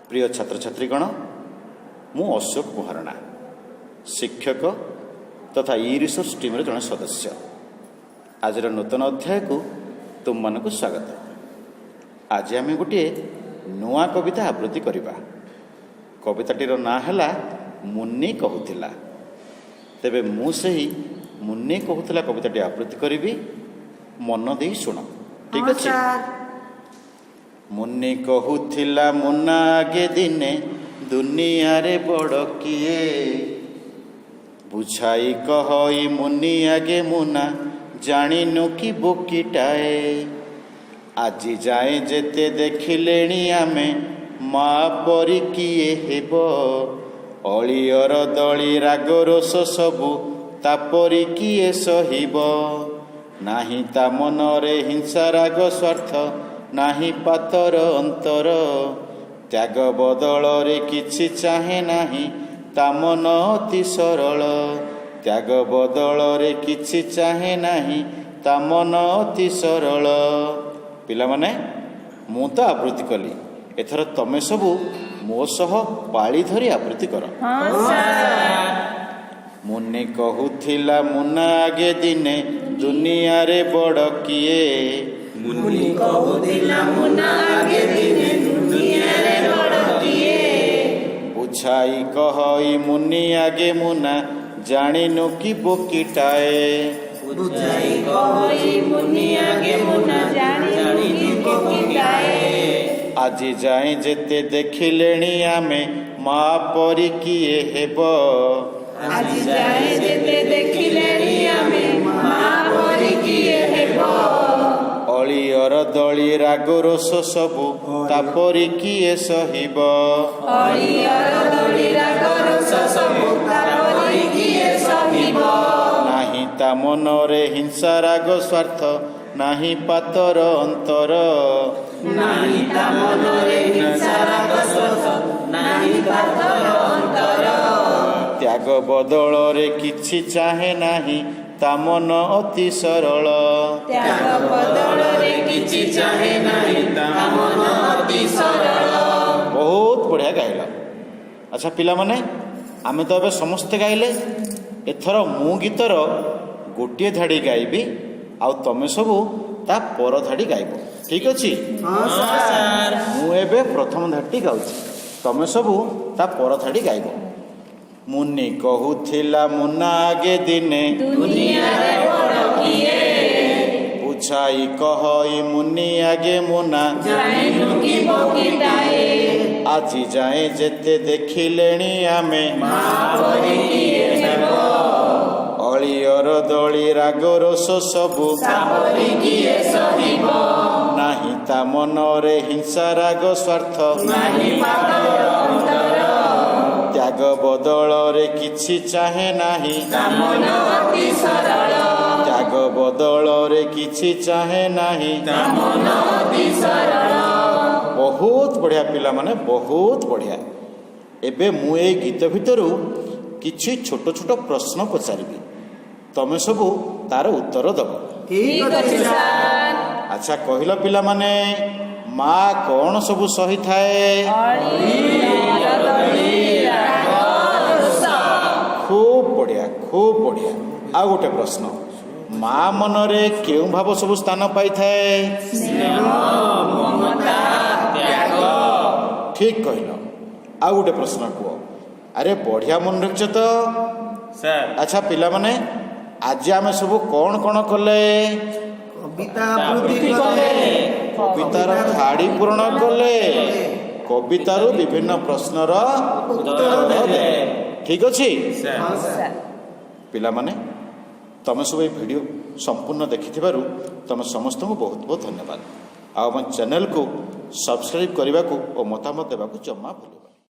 प्रिय छात्र छात्रीगण मु अशोक महारणा शिक्षक तथा ई रिसर्च टीम जड़े सदस्य। आज नूतन अध्याय को तुम मन को स्वागत। आज आम गोटे नुआ कविता आवृत्ति करवा। कविताटीर ना है मुन्नी कहूला। तेबे मु सही मुन्नी कहूला कविताटी आवृत्ति करी। मन दे शुण, ठीक अच्छे। मुन्नी कहूला मुन्ना आगे दिने दुनिया रे बड़ किए, बुझाई कहई मुन्नी आगे मुना जानिनु कि बोकीटाए। आजी जाए जेते देखिलेणी आमे माँ परी किए हेब, अलियर दली राग रोष सबु तापरी किए सहिब। नाही ता मनरे हिंसा राग स्वार्थ नाही पातर अंतर, त्याग बदल रे किछि चाहे नाही ता मन अति सरल। त्याग बदल रे किछि चाहे नाही ता मन अति सरल। पिला माने मु तो आवृत्ति कली, एथर तमे सबु मो सह पाळी धरी आवृत्ति कर। मुन्नी कहूथिला मुन्ना आगे दिने दुनिया रे बड़ किए, मुन्नी कहूथिला मुन्ना आगे दिने दुनिया रे बड़ किए। बुझाई कहई मुन्नी आगे मुना जानिनु कि बोकीटाए। बुझाई कहई मुन्नी आगे मुना जानिनु कि बोकीटाए। आजी जाए जेते देखिलेणी आमे माँ परी किए हेब, आजी जाए जेते देखिलेणी आमे माँ परी किए हेब। अलियर दली राग रोष सबु तापरी किए सहिब। अलियर दली राग रोष सबु तापरी किए सहिब। नाही ता मनरे हिंसा राग स्वार्थ नाही पातर अंतर, नाही ता मनरे हिंसा राग स्वार्थ नाही पातर अंतर। त्याग बदल रे किछि चाहे नाही ता मन अति सरल। त्याग बदल रे किछि चाहे नाही ता मन अति सरल। बहुत बढ़िया गाइल। अच्छा पिला माने आमे तो अब समस्ते गाइले। एथर मु गीतर गोटे धाड़ी गाइबी आउ तमे सबू ता पर धाड़ी गाइब, ठीक अच्छी। मु एबे प्रथम धाड़ी गाउछि, तमे सबू ता पर धाड़ी गाइब। मुन्नी कहूथिला मुन्ना आगे दिने दुनिया रे बड़ किए, बुझाई कहई मुन्नी आगे मुना जानिनु कि बोकीटाए। आजी जाए जेते देखिलेणी आमे माँ परी किए हेब, अलियर दली राग रोष सबु तापरी किए सहिब। नाही ता मनरे हिंसा राग स्वार्थ नाही पातर अंतर, त्याग बदल रे किछि चाहे नाही ता मन अति सरल। त्याग बदल रे किछि चाहे नाही ता मन अति सरल। बहुत बढ़िया पिला माने बहुत बढ़िया। एबे मु ए गीत भितरु किछि छोट छोट प्रश्न पचारिबी, तमे सबू तार उत्तर दब, ठीक अछि सर। अच्छा कहला पिला माने माँ कौन सबू सही थाए? खूब बढ़िया खूब बढ़िया। आ गोटे प्रश्न, माँ मनरे केउ भाव सबू स्थान पाई थाए? स्नेह, ममता, त्याग। ठीक कहल। आ गोटे प्रश्न कुह। अरे बढ़िया मन रखछ तो सर। अच्छा पिला माने आज आमे सबू कौन कौन कले? कविता आवृत्ति कले, कवितार धाड़ी पूरण कले, कवितारू विभिन्न प्रश्नर उत्तर देले, ठीक अच्छी। पिला माने तमे सब वीडियो संपूर्ण देखिथिबारु तमे समस्त को बहुत बहुत धन्यवाद। आ चैनल को सब्सक्राइब करने को और मतामत देवा जमा भूल।